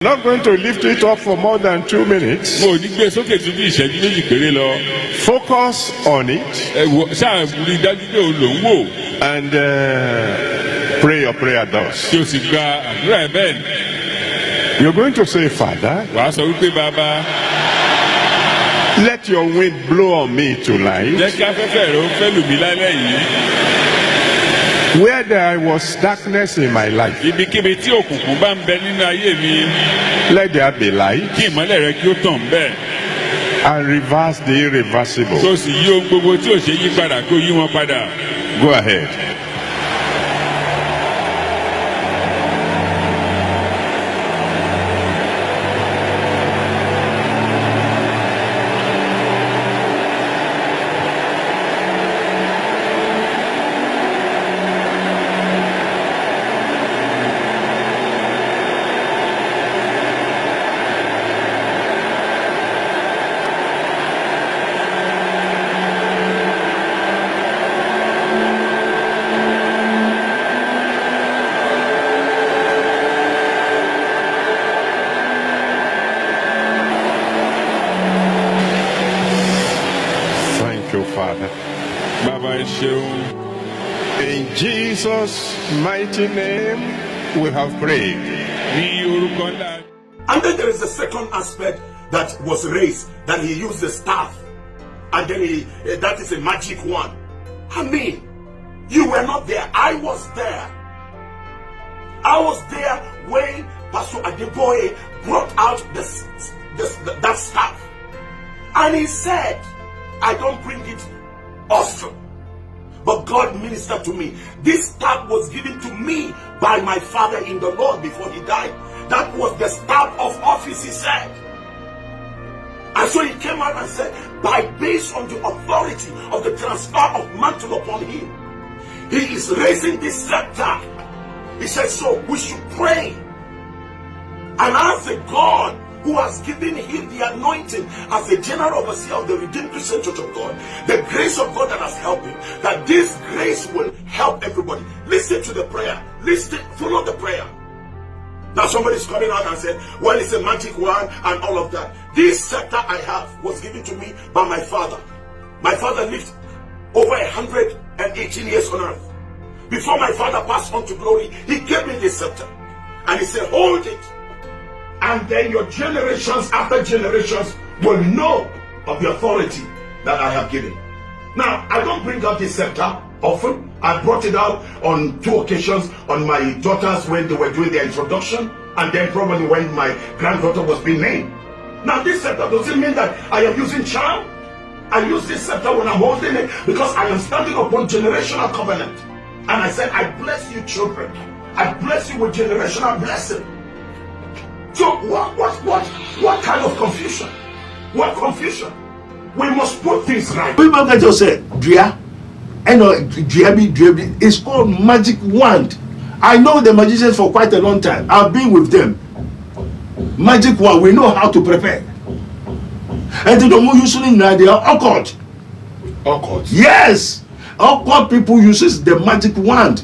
Not going to lift it up for more than 2 minutes. Focus on it. And pray your prayer thus. You're going to say, Father, let your wind blow on me tonight. Where there was darkness in my life, let there be light, and reverse the irreversible. Go ahead. Father, in Jesus' mighty name we have prayed. And then there is a second aspect that was raised, that he used the staff, and then that is a magic one. I mean, you were not there. I was there. I was there when Pastor Adeboye brought out that staff, and he said, I don't bring it often, but God ministered to me. This staff was given to me by my father in the Lord before he died. That was the staff of office, he said. And so he came out and said, based on the authority of the transfer of mantle upon him, he is raising this scepter. He said, so we should pray and ask the God who has given him the anointing as the general overseer of the Redeemed Christian Church of God, the grace of God that has helped him, that this grace will help everybody. Listen to the prayer. Listen, follow the prayer. Now somebody's coming out and said, well, it's a magic wand and all of that. This scepter I have was given to me by my father. My father lived over 118 years on earth. Before my father passed on to glory, he gave me this scepter. And he said, hold it. And then your generations after generations will know of the authority that I have given. Now, I don't bring out this scepter often. I brought it out on 2 occasions on my daughters when they were doing their introduction, and then probably when my granddaughter was being named. Now, this scepter doesn't mean that I am using charm. I use this scepter when I'm holding it because I am standing upon generational covenant. And I said, I bless you, children. I bless you with generational blessing. So what kind of confusion? What confusion? We must put things right. We must just say, it's called magic wand. I know the magicians for quite a long time. I've been with them. Magic wand, we know how to prepare. And they don't usually know they are occult. Occult? Yes! Occult people uses the magic wand.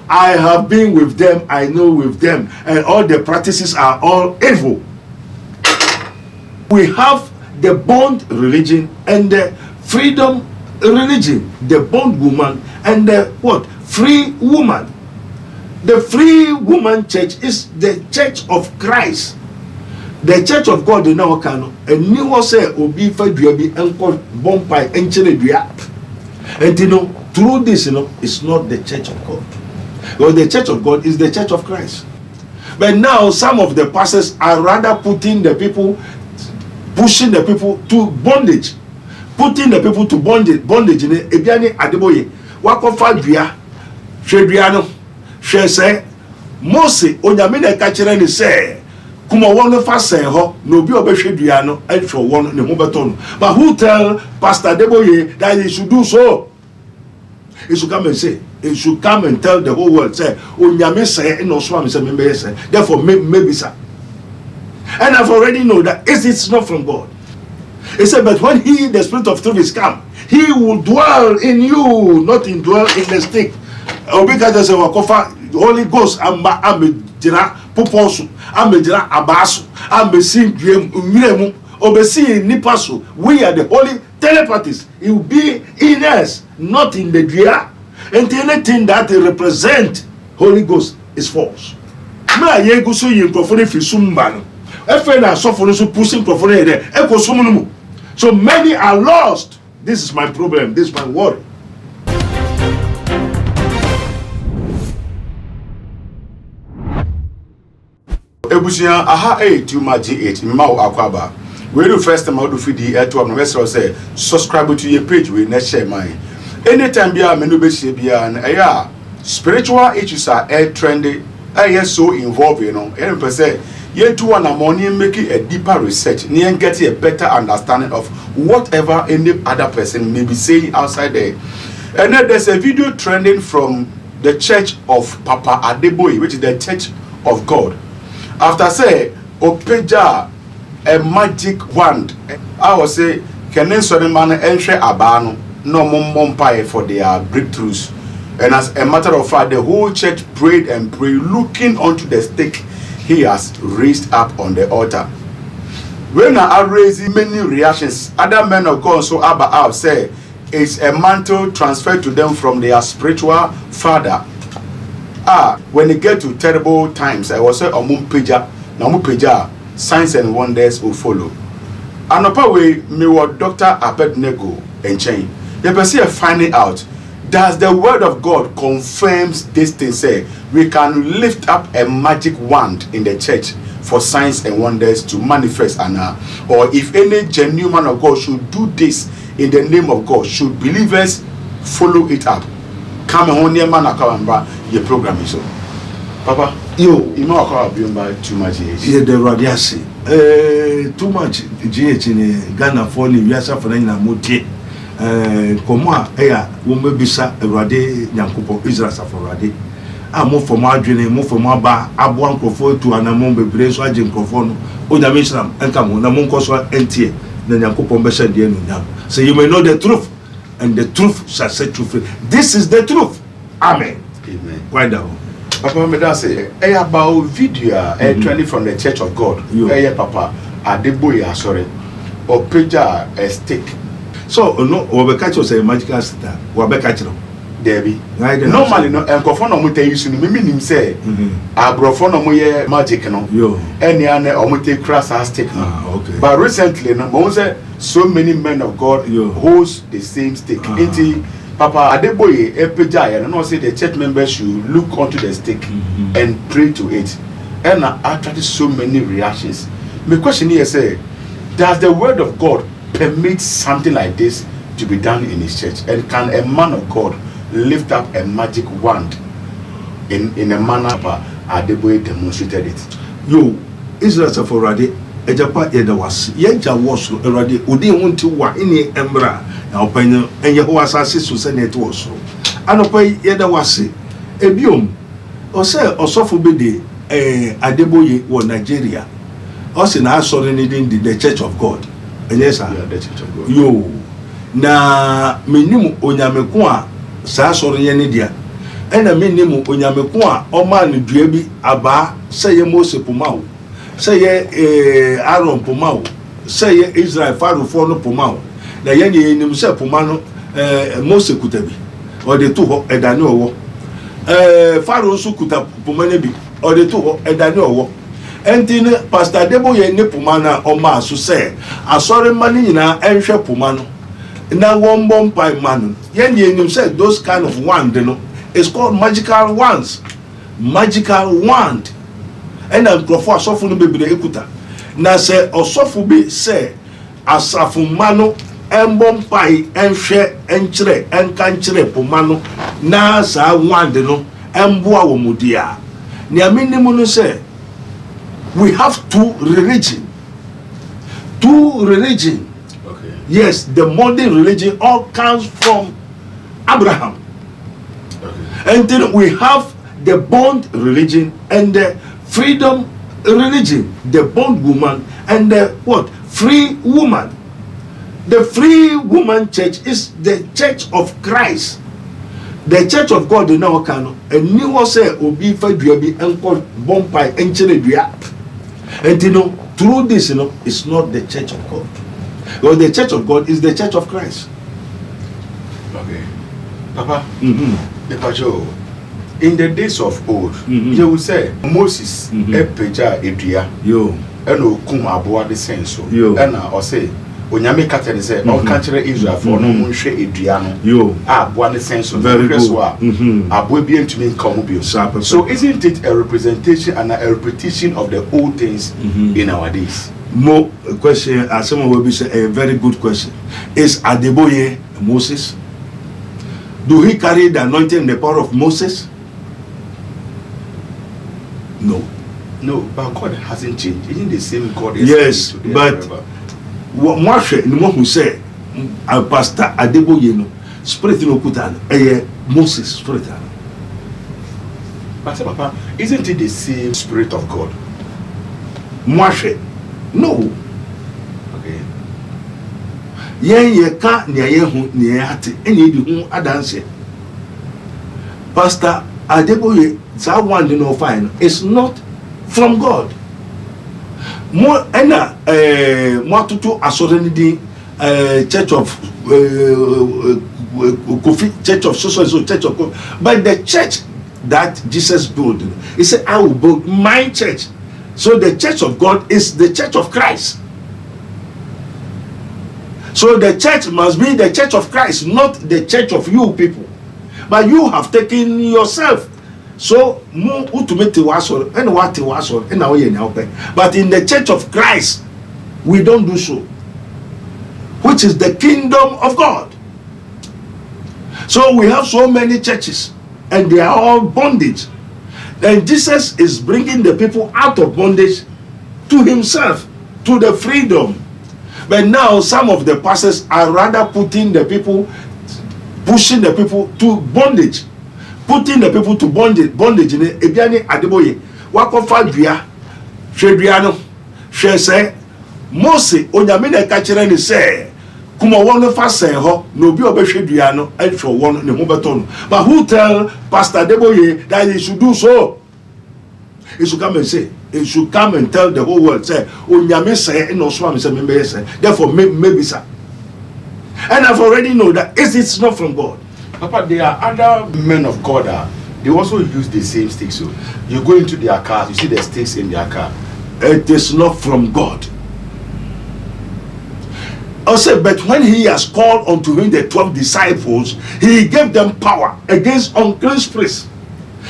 I have been with them, I know with them, and all the practices are all evil. We have the bond religion and the freedom religion, the bond woman and the what? Free woman. The free woman church is the church of Christ. The church of God in our canon, and you will say, Obi Faduabi and called Bompai and Chiledia. And through this, it's not the church of God. Well, the church of God is the church of Christ. But now some of the pastors are rather pushing the people to bondage. Putting the people to bondage in Ebiani Adeboye. Wakofa dua, hwedua hwe se Mose onyamene ka kire ni se kuma wono fa se ho na obi obehwe dua no ahwe wono ne ho beto no. But who tell Pastor Adeboye that he should do so? He should come and say, he should come and tell the whole world, say, onyame se no so am se me say. Therefore maybe sir. And I've already know that it's not from God. He said, but when he, the Spirit of truth, is come, he will dwell in you, not in dwell in the stick. Obika just say, Wakofa, Holy Ghost, poposo amejira abaso ambesi dwem nwiremu obesi nipa so. We are the holy telepathies. It will be in us, not in the dua. And anything that represent Holy Ghost is false. Ma ye go so yin krofo fi sumba no efe na sofo no so pushing krofo no there e ko sum no mu. So many are lost. This is my problem. This is my worry. Ebusia aha too much G8 mma wo akwaba. We do first time I do feed the to am na say subscribe to your page we na share mine. Anytime bia me no be share bia na spiritual issues are trendy. So involved, you know. And per se, you two and money making a deeper research, and get a better understanding of whatever any other person may be saying outside there. And then there's a video trending from the church of Papa Adeboye, which is the Church of God. After say, Opeja a magic wand. I will say, can then man enter abano no mumpire for their breakthroughs. And as a matter of fact, the whole church prayed and prayed, looking onto the stake he has raised up on the altar. When I raised many reactions, other men of God so about say it's a mantle transferred to them from their spiritual father. When they get to terrible times, I will say Namupeja, signs and wonders will follow. Another way, me what Dr. Abednego and Chain. They perceive finding out. Does the word of God confirms this thing? Say we can lift up a magic wand in the church for signs and wonders to manifest, or if any genuine man of God should do this in the name of God, should believers follow it up? Come on, near man akawamba your program is so. Papa, you know about too much. Yeah, the radiasi. Too much GH in Ghana for the Yasa for na mutie. Koma eya wo mebisa Awurade Nyankopɔ Israel saforade amo for my adwene mo for my ba abo ankrofo tu anamon bebre so agye nkrofo no onyame Islam enka mo na mo nkoso entie na Nyankopɔ mbɛhyɛ de anu nyam. So you may know the truth and the truth shall set you free. This is the truth. Amen. Amen. Quite down. Papa me da say about video trending from the Church of God. Papa Adeboye sorry or preacher a stick. So no we catch us a magical star we catch no Debbie normally no enkofo no mute use no me nim say abrofo no moye magic no any ane omute cross stick no. Okay. But recently no mo say so many men of God holds the same stick. Enti Papa Adeboye epeja no say the church members should look onto the stick and pray to it, and I attracted so many reactions. My question here say, does the word of God permit something like this to be done in his church? And can a man of God lift up a magic wand in a manner Adeboye demonstrated it? Israel saforade ejapa yeda was yenja was already odi wonti wa ini embra na opanyo enye ho asase so se net was anopai yeda was ebiom o se osofo be de Adeboye wo Nigeria o se na asore ni the Church of God. Yes, sir. Yeah, the Church of God. Na menimu onyameko a saa asore ye ne dia ena menimu onyameko a o ma ne dua bi aba se ye Mose pomawo say Aaron Pomao, say Israel Pharaoh for no Pomao. The Yanni himself Pomano Mose Kutabi, or the two Edano. Pharaoh Sukuta Pomanebi, or the two Edano. And then Pastor Adeboye Nepomana or Masu say, I saw the money in our Ensha Pomano. Now one bomb by man. Yanni himself, those kind of wand, you know, it's called magical wands. Magical wand. And I'm going for a soft no baby ekuta. Na say osofu bi say asafumano embom pai enhwe enkyere enkankyere pomano na sa wande no emboa wo mudia. Ni aminimu no say we have two religion. Okay. Yes, the modern religion all comes from Abraham. Okay. And then we have the bond religion and the freedom religion, the bond woman and the what? Free woman. The free woman church is the Church of Christ. The church of God in our canon, and you will say, Obi Faduabi, Uncle Bompai, and Chelebia. And you know, through this, you know, it's not the church of God. Well, the church of God is the church of Christ. Okay. Papa, in the days of old, you will say Moses, Epeja Edria, and Okuma Boa the sense, and I say, Onyame Catherine said, "No country Israel for no Munshe Edriano." One sense of very good. Aboy to me come. So isn't it a representation and a repetition of the old things in our days? More question, as someone will be saying, a very good question. Is Adeboye Moses? Do he carry the anointing and the power of Moses? No. No, but God hasn't changed. Isn't the same God? Yes, but moi who say Pastor Adeboye no spirit no kutan Moses spirit. But Papa, isn't it the same spirit of God? Moi no. Okay. Ye ka nia ye hu nia ate eni di hu adanse. Pastor Adeboye that one no fine. It's not from God. More ena more tutu asorenidi church of Kofi, church of so church of Kofi. But the church that Jesus built, he said, I will build my church. So the church of God is the church of Christ. So the church must be the church of Christ, not the church of you people. But you have taken yourself. So but in the church of Christ, we don't do so, which is the kingdom of God. So we have so many churches, and they are all bondage. And Jesus is bringing the people out of bondage to himself, to the freedom. But now some of the pastors are rather pushing the people to bondage. Putting the people to bondage in Ebiani Adeboye. Wakofa dua, hwedua hwe se Mose onyame kachere ni se kuma wono fa sen ho no obi obehwe dua no ahwe wono ne ho beto no. But who tell Pastor Adeboye that he should do so? He should come and say, he should come and tell the whole world, say onyame say no so am say me say, therefore maybe sir. And I've already know that it's not from God. Papa, there are other men of God they also use the same sticks. So you go into their cars, you see the sticks in their car. It is not from God. I said, but when he has called unto him the 12 disciples, he gave them power against unclean spirits.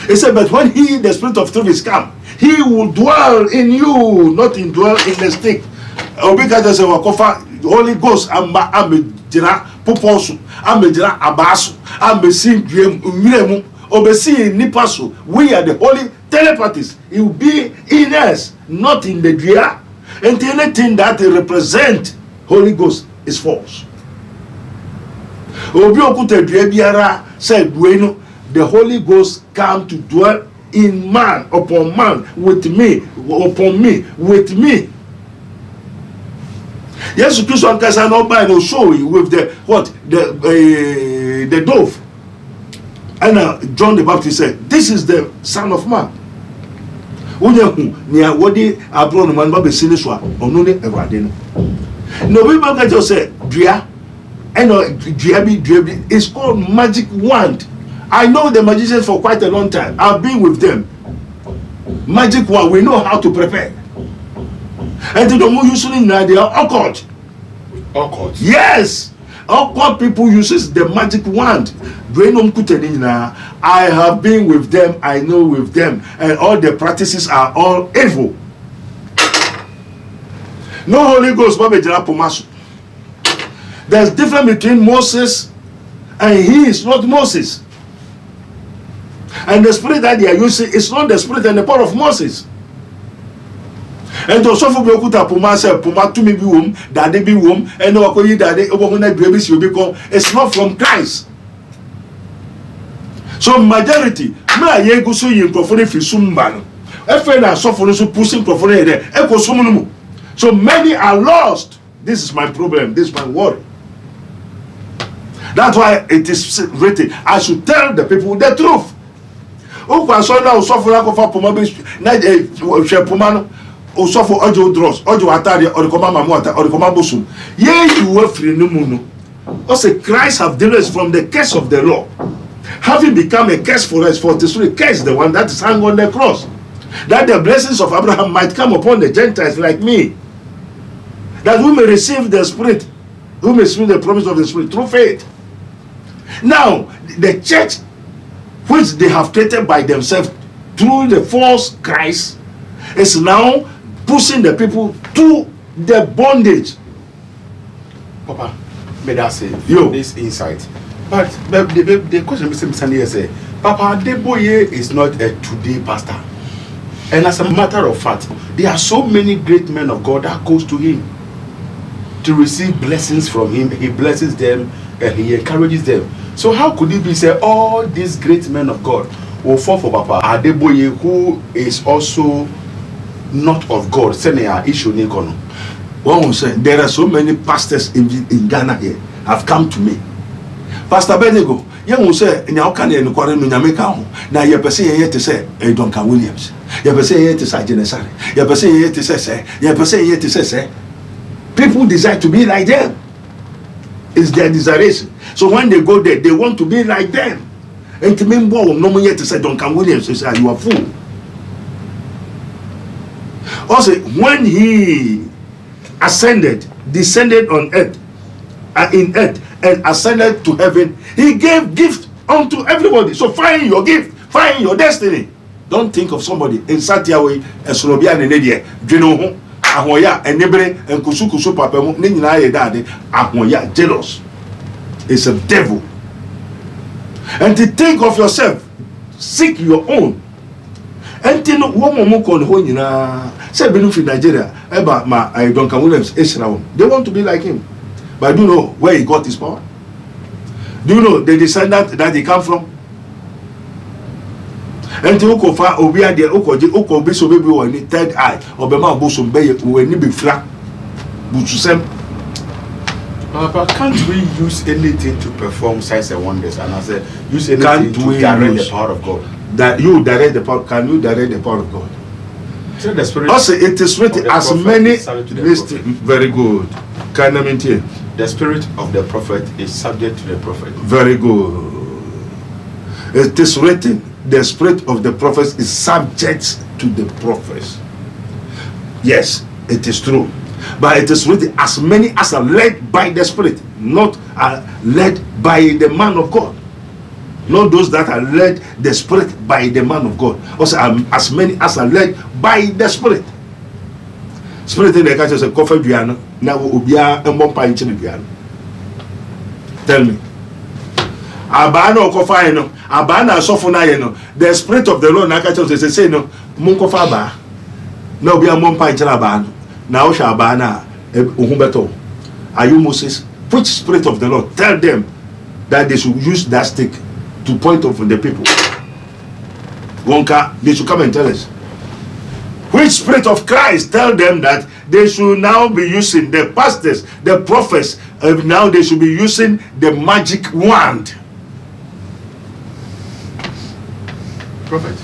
He said, but when he, the Spirit of truth, is come, he will dwell in you, not in dwell in the stick. Because the Holy Ghost, I'm Poposu, Amejira Abasu, Ambesin Miremu, Obesin Nipasu. We are the holy telepathies. It will be in us, not in the Dria. And anything that represent Holy Ghost is false. Obi okute Dria biara said Bueno, the Holy Ghost come to dwell in man, upon man, with me, upon me, with me. Yes, Christ on Kasa no by no show you with the what the dove. And John the Baptist said, "This is the Son of Man." Unyehu nia wodi abro no man ba be sini so onu ne ewade no. No people can just say dua and dua bi it's called magic wand. I know the magicians for quite a long time. I've been with them. Magic wand, we know how to prepare. And the more usually now they are occult. Occult? Yes! Occult people uses the magic wand. I have been with them, I know with them, and all the practices are all evil. No Holy Ghost, there's difference between Moses and he is not Moses. And the spirit that they are using is not the spirit and the power of Moses. And to suffer be okuta puma se puma to me be wom dade be wom and no akoyi dade obohuna dwebe si obi kon. It's not from Christ. So majority ma ye go so yin krofo fi sumba no efe na suffer so pushing krofo there e ko sum no mu. So many are lost. This is my problem, this is my worry. That's why it is written, I should tell the people the truth. Osofo ojo dross ojo atari orikoma mamuata orikoma bosum ye you were free no muno. Also Christ have delivered us from the curse of the law, having become a curse for us. For this curse the one that is hung on the cross, that the blessings of Abraham might come upon the Gentiles like me, that we may receive the Spirit, we may receive the promise of the Spirit through faith. Now the church which they have created by themselves through the false Christ is now pushing the people to the bondage. Papa, may I say Yo. this insight? But the question is say, Papa Adeboye is not a today pastor. And as a matter of fact, there are so many great men of God that goes to him to receive blessings from him. He blesses them and he encourages them. So how could it be say all these great men of God will fall for Papa Adeboye, who is also not of God? One will say there are so many pastors in Ghana here have come to me. Pastor Benego, you will say in your canny and quarter in America. Now you're saying yet to say Duncan Williams. You're saying yet to say Genesari. You're saying yet to say, you're saying yet to say. People desire to be like them. It's their desiration. So when they go there, they want to be like them. And to me, no one yet to say Duncan Williams, you say you are fool. Also, when he ascended, descended on earth, in earth, and ascended to heaven, he gave gift unto everybody. So find your gift, find your destiny. Don't think of somebody in Santiago, Esolobia, and Nedia, Genoho, Ahoya, and Nebre, and Kusukusu Papemu, Nina Dade, Ahoya, jealous. It's a devil. And to think of yourself, seek your own. And to know one more say in Nigeria, Duncan Williams, they want to be like him. But do you know where he got his power? Do you know the descendant that he come from? And to Okofa Obia de Okoji Oko Biso baby or any third eye or Bema Bosum Bay when you be flat. But can't we use anything to perform signs and wonders? And I said, use anything to direct the power of God. That you direct the power? Can you direct the power of God? So the spirit also, it is written as many. Very good. Can I maintain? The spirit of the prophet is subject to the prophet. Very good. It is written, the spirit of the prophets is subject to the prophets. Yes, it is true. But it is written, as many as are led by the spirit, not are led by the man of God. Not those that are led the spirit by the man of God. Also, as many as are led by the spirit. Spirit in the country is a coffee piano. Now ubia and pint in the piano. Tell me. Abano kofa no. Abana sofuna no. The spirit of the Lord na catch us say no. Mun kofa ba. Na ubia mon pint na ba. Na o sha ba na ohun Are you Moses? Which spirit of the Lord? Tell them that they should use that stick to point off the people. Wonka, they should come and tell us. Which spirit of Christ tell them that they should now be using the pastors, the prophets, now they should be using the magic wand. Prophet,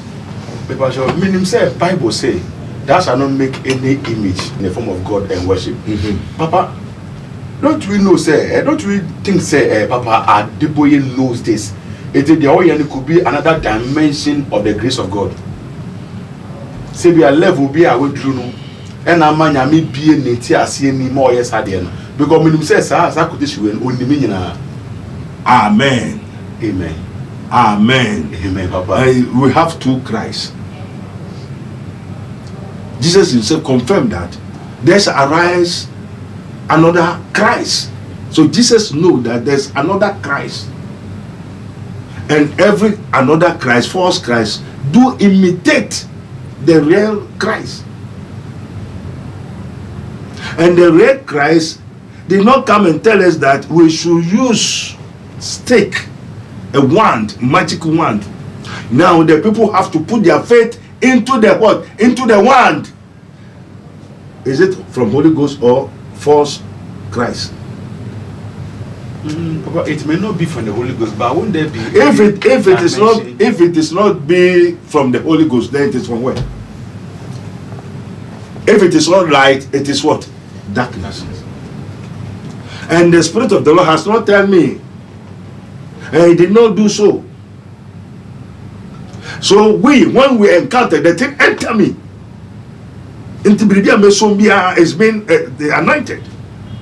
because meaning say Bible say thou shalt not make any image in the form of God and worship. Papa, don't we know say? Don't we think say Papa Adeboye knows this? It could be another dimension of the grace of God. Say we are level be away through. And a man may be a nature seeing more yes at the end. Because when you say I could issue an only meaning. Amen. Amen. Amen. Amen, Papa. We have two Christs. Jesus himself confirmed that there's arise another Christ. So Jesus knows that there's another Christ. And every another Christ, false Christ, do imitate the real Christ. And the real Christ did not come and tell us that we should use stick, a wand, magic wand. Now the people have to put their faith into the what? Into the wand. Is it from Holy Ghost or false Christ? Papa, it may not be from the Holy Ghost, but won't there be? If it is not be from the Holy Ghost, then it is from where? If it is not light, it is what? Darkness. And the Spirit of the Lord has not told me, and He did not do so. So when we encounter the thing, enter me. Into Bridia Mesombia is being anointed.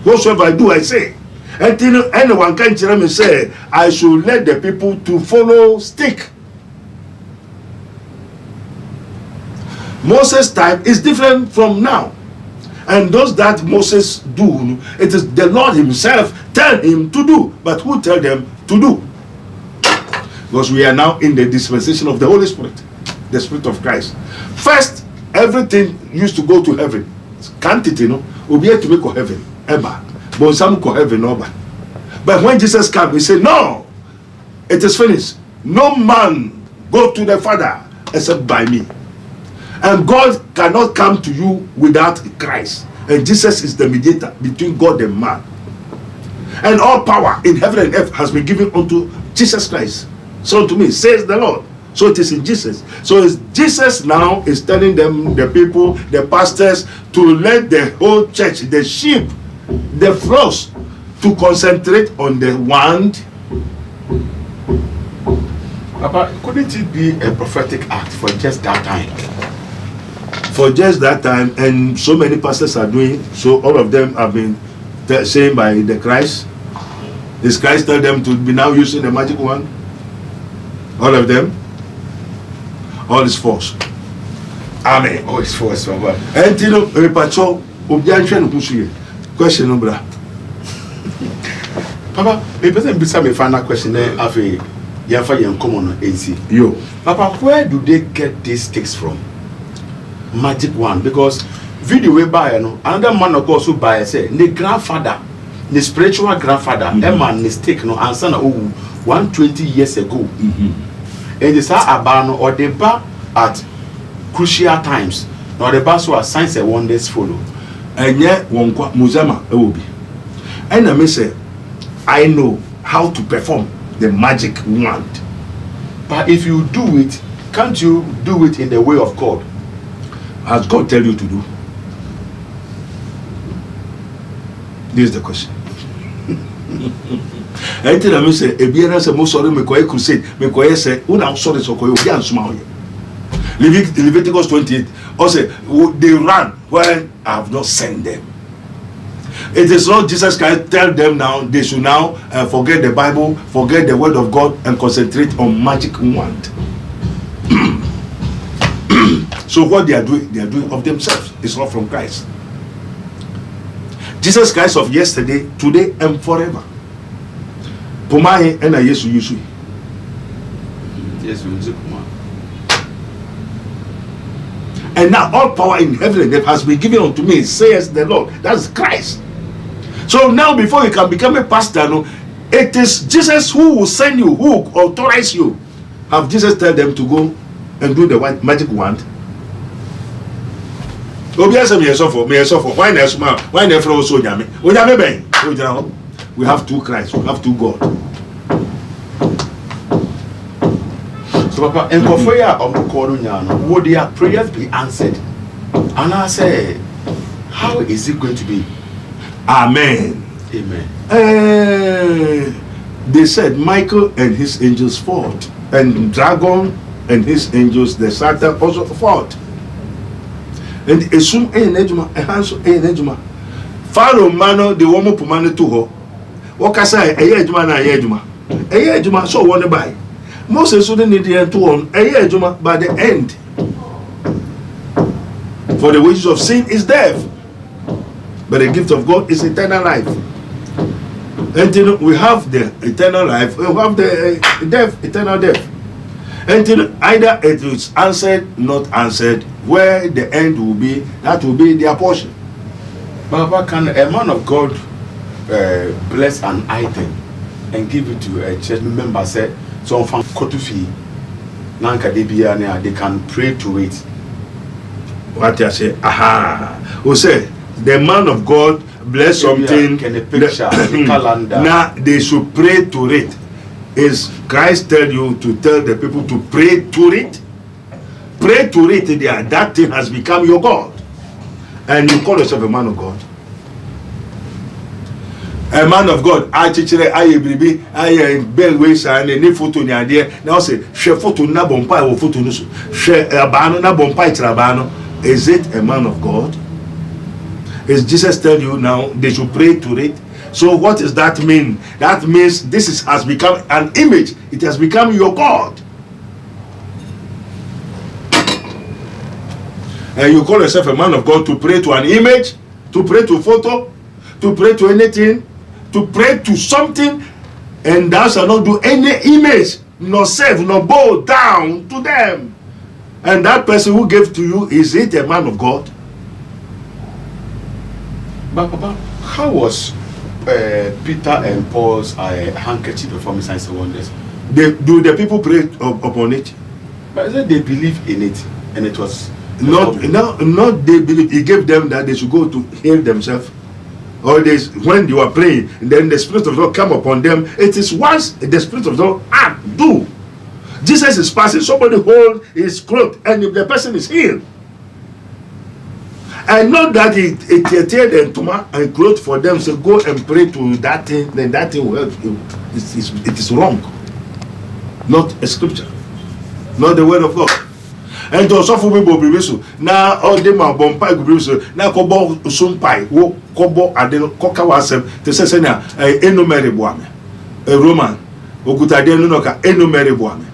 Whatsoever I do, I say. Until anyone can tell me, say, I should let the people to follow stick. Moses' time is different from now. And those that Moses do, it is the Lord Himself tell him to do. But who tell them to do? Because we are now in the dispensation of the Holy Spirit, the Spirit of Christ. First, everything used to go to heaven. Can't it, We'll be able to make heaven. Ever. But some call heaven over. But when Jesus came, He said, no, it is finished. No man go to the Father except by me. And God cannot come to you without Christ. And Jesus is the mediator between God and man. And all power in heaven and earth has been given unto Jesus Christ. So to me, says the Lord. So it is in Jesus. So Jesus now is telling them, the people, the pastors, to let the whole church, the sheep, the flocks, to concentrate on the wand. Papa, couldn't it be a prophetic act for just that time? For just that time, and so many pastors are doing, so all of them have been saying by the Christ. Is Christ tell them to be now using the magic wand? All of them? All is false. Amen. Oh, it's false, Papa. And you know, repacho, question number. Papa, the person beside me final question then after you common AC. Yo. Papa, where do they get these sticks from? Magic wand, because video we buy, another man of course who buy say the grandfather, the spiritual grandfather, a man mistake answer 120 years ago. And they say abano or they bar at crucial times. Now the bar so signs and wonders follow. And yet one muzama will be. And I may say, I know how to perform the magic wand. But if you do it, can't you do it in the way of God? As God tell you to do? This is the question. I tell them, say, Ebiana say, most sorry, me koye crusade, me koye say, una sorry so koye obi ansuma oye. Leviticus 28. Also, they ran when I have not sent them. It is not Jesus Christ tell them now they should now forget the Bible, forget the word of God, and concentrate on magic wand. So what they are doing of themselves. It's not from Christ. Jesus Christ of yesterday, today, and forever. Pumaye ena Yesu Yusu. Yes, we use Puma. And now all power in heaven and earth has been given unto me, says the Lord. That's Christ. So now before you can become a pastor, it is Jesus who will send you, who will authorize you. Have Jesus tell them to go and do the magic wand? We have two Christ, we have two God. So Papa, and for would their prayers be answered? And I say, how is it going to be? Amen. Amen. They said Michael and his angels fought, and dragon and his angels, the Satan, also fought. And esum enejuma, ehanso enejuma. Pharaoh mano the woman pumane to her. Wakasa ejuma na ejuma. Ejuma so one by. Moses shouldn't need to on ejuma by the end. For the wages of sin is death, but the gift of God is eternal life. And you know, we have the eternal life, we have the death, eternal death. And you know, either it is answered, not answered, where the end will be, that will be their portion. Baba, can a man of God bless an item and give it to a church member? Say, so from Kotufi, Nanka Debiania, they can pray to it. What I say, aha, who say the man of God bless something, can a picture, the calendar. now they should pray to it. Is Christ tell you to tell the people to pray to it? Pray to it, that thing has become your God. And you call yourself a man of God. A man of God, I teach it, I baby, I bell ways and any photo in idea. Now say, share photo na bompa or photo nusu. Share a bano na bompa trabano. Is it a man of God? Is Jesus tell you now they should pray to it? So what does that mean? That means has become an image. It has become your God. And you call yourself a man of God to pray to an image, to pray to a photo, to pray to anything, to pray to something, and thou shalt not do any image, nor serve, nor bow down to them. And that person who gave to you, is it a man of God? But Papa, how was Peter and Paul's handkerchief performing signs and wonders? Do the people pray upon it? But they believe in it, and it was not they believe. He gave them that they should go to heal themselves. Or when you are praying, then the Spirit of God come upon them. It is once the Spirit of God do. Jesus is passing, somebody hold his cloth, and if the person is healed. And not that he teared and tuma and clothes for them, so go and pray to that thing, then that thing will help you. It is wrong. Not a scripture. Not the word of God. And to suffer people be so now all them are bompai go so now kobo sumpai wo kobo ade koka wasem te se na enumere boame a Roman okutade no ka enumere boame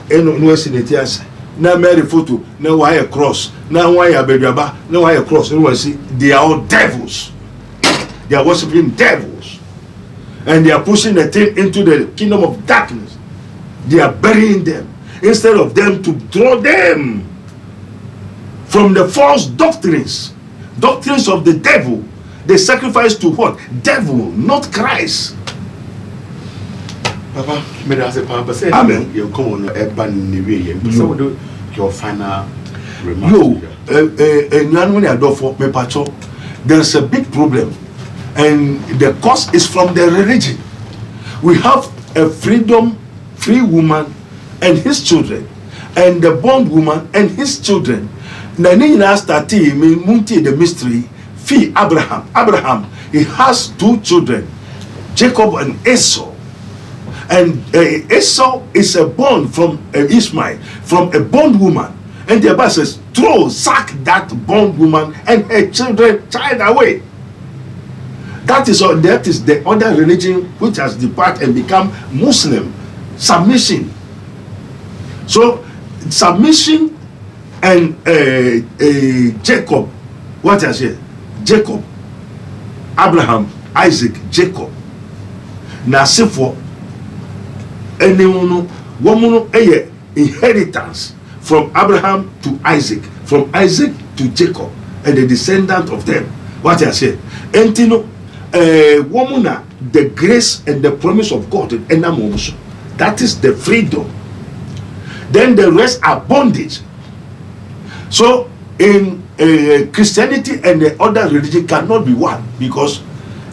enu no esineti ase na Mary photo na why a cross na why a bedwaba na why a cross no see they are all devils. They are worshiping devils, and they are pushing the thing into the kingdom of darkness. They are burying them instead of them to draw them from the false doctrines of the devil. They sacrifice to what? Devil, not Christ. Papa, may I say, Papa, say, amen. You come on a ban so do your final remarks. There's a big problem, and the cause is from the religion. We have a free woman and his children, and the bondwoman and his children. Nanina started munti the mystery. Fee Abraham, he has two children, Jacob and Esau. And Esau is a bond from Ishmael, from a bondwoman. And the Bible says, sack that bondwoman and her child away. That is the other religion which has departed and become Muslim. Submission. So submission and Jacob, what I say? Jacob, Abraham, Isaac, Jacob. Now, for anyone, woman, inheritance from Abraham to Isaac, from Isaac to Jacob, and the descendant of them. What I say? And you know, woman, the grace and the promise of God, and that is the freedom. Then the rest are bondage. So in Christianity and the other religion cannot be one, because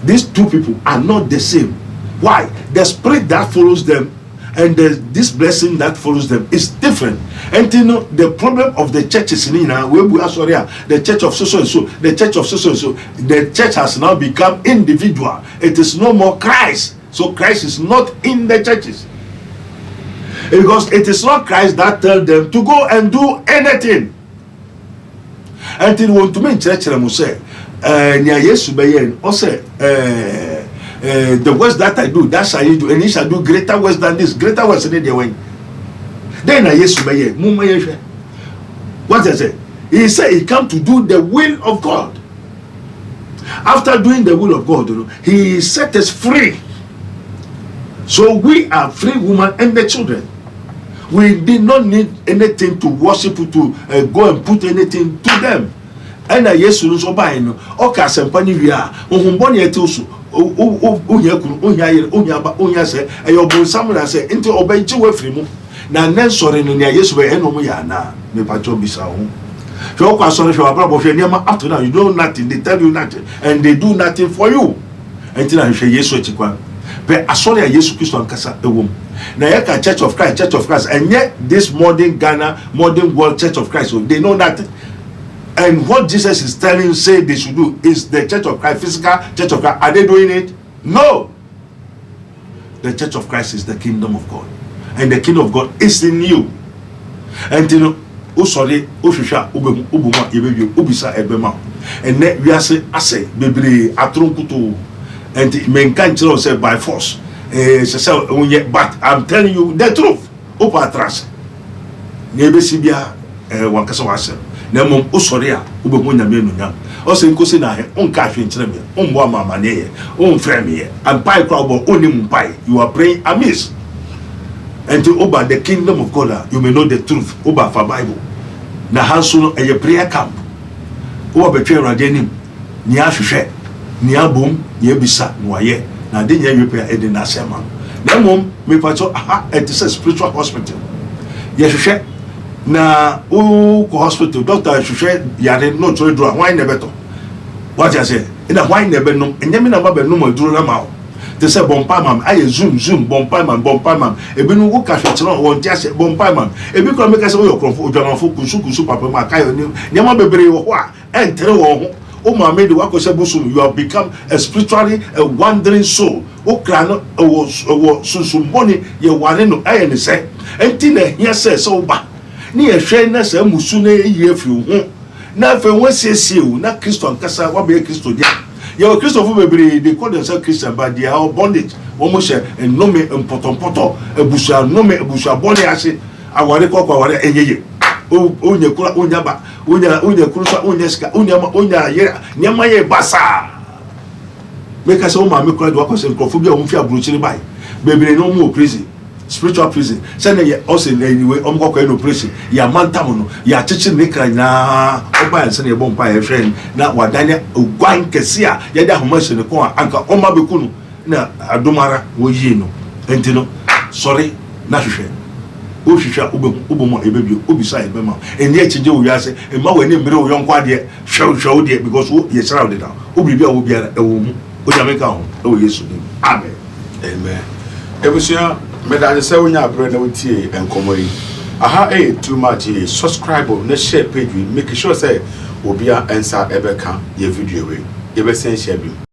these two people are not the same. Why? The spirit that follows them and this blessing that follows them is different. And you know, the problem of the churches in the church of so and so, the church of so and so, the church has now become individual. It is no more Christ. So Christ is not in the churches. Because it is not Christ that tells them to go and do anything. Until want to mean church say, the works that I do, that shall you do, and he shall do greater works than this, greater works than the way. Then I what does it say? He said he come to do the will of God. After doing the will of God, he set us free. So we are free woman and the children. We did not need anything to worship, to go and put anything to them. And I yes to so by no oka sempani wi a ohumboni etusu onya say eyobon samra say into obanchi wafiri mu na nen sore no ne yesu be enom ya na me patro bisa ho After now, you know nothing, they tell you nothing, and they do nothing for you. Until I say yes, but I saw that Jesus Christ on Casa a woman. Now, Church of Christ, and yet this modern Ghana, modern world Church of Christ, so they know nothing. And what Jesus is telling, say they should do is the Church of Christ, physical Church of Christ. Are they doing it? No. The Church of Christ is the kingdom of God, and the kingdom of God is in you. And you know, sorry, Oshisha, Ubuma, Ubisa, Ebema, and net we are say, Bibli, Atrunkutu, and men can't say by force. But I'm telling you the truth. Opa trust. Nebe Sibia, Wankasawasa. Nemo Usoria, Ubunya Menunya. Also in Cosina, Cash in Tremia, Wama Mane, Fremie, and Pai Crowbo, Mumpai. You are praying amiss. And to Oba the kingdom of God, you may know the truth. Oba for Bible. Na Hansuno a prayer camp. Oba betray Radenim, Nia Shushe, Nia Boom, Yebisa, Noye. Na de nya repair e de na sema na mom me pacho it is a spiritual hospital ye hwehwe na o ko hospital doctor hwehwe yare no tro do why na beto what you say ina why na be no enyame na ba be no ma duro na ma te say bompa mam aye zoom bompa mam ebi no wo ka hwetro won ti ase bompa mam ebi ko make say wo yokrofo odwanafo kusu papa ma kayo ni nyama bebre wo ho a entere wo ho. You have become a spiritually a wandering soul. O krano money ye wane no aye say enti na hia says so ba ni ye hwe na say musu na ye fi ho na fe won siesie o na Kristo ankasa wa be Kristo dia ye o Kristo fo bebre they call themselves Christian but they are bondage wo mo she enome empotompoto ebusu boni ase aware kokwa aware enyeye onye kura onyaba onya kurusa onya ska onya yera nyama ye basa make us o ma me kura do akose nkrofobia o mfi abrochiri bai bebre no mo prison spiritual prison say ye also anyway o mkokwa no prison ya mantam no ya chichi ne kra na o ba say ye bompa ye friend na wadanya ogwan kese a ye da homase ne ko anka o ma beku no na adomara wo yi no enti no sorry na hwehwe o hwehwa ubomo ebebio obisa ebema eni echije wo yase ema wani mbere wo yonkwa de hwehwe de because wo ye sra wo de down obibi a wo biara ewo mu o jamaica ho o Yesu ni amen amen ebusia medane se wonya abre na wotie enkomo yi aha too much subscribe na share page make sure say obia ensa ebeka ye video we ye be sen share bi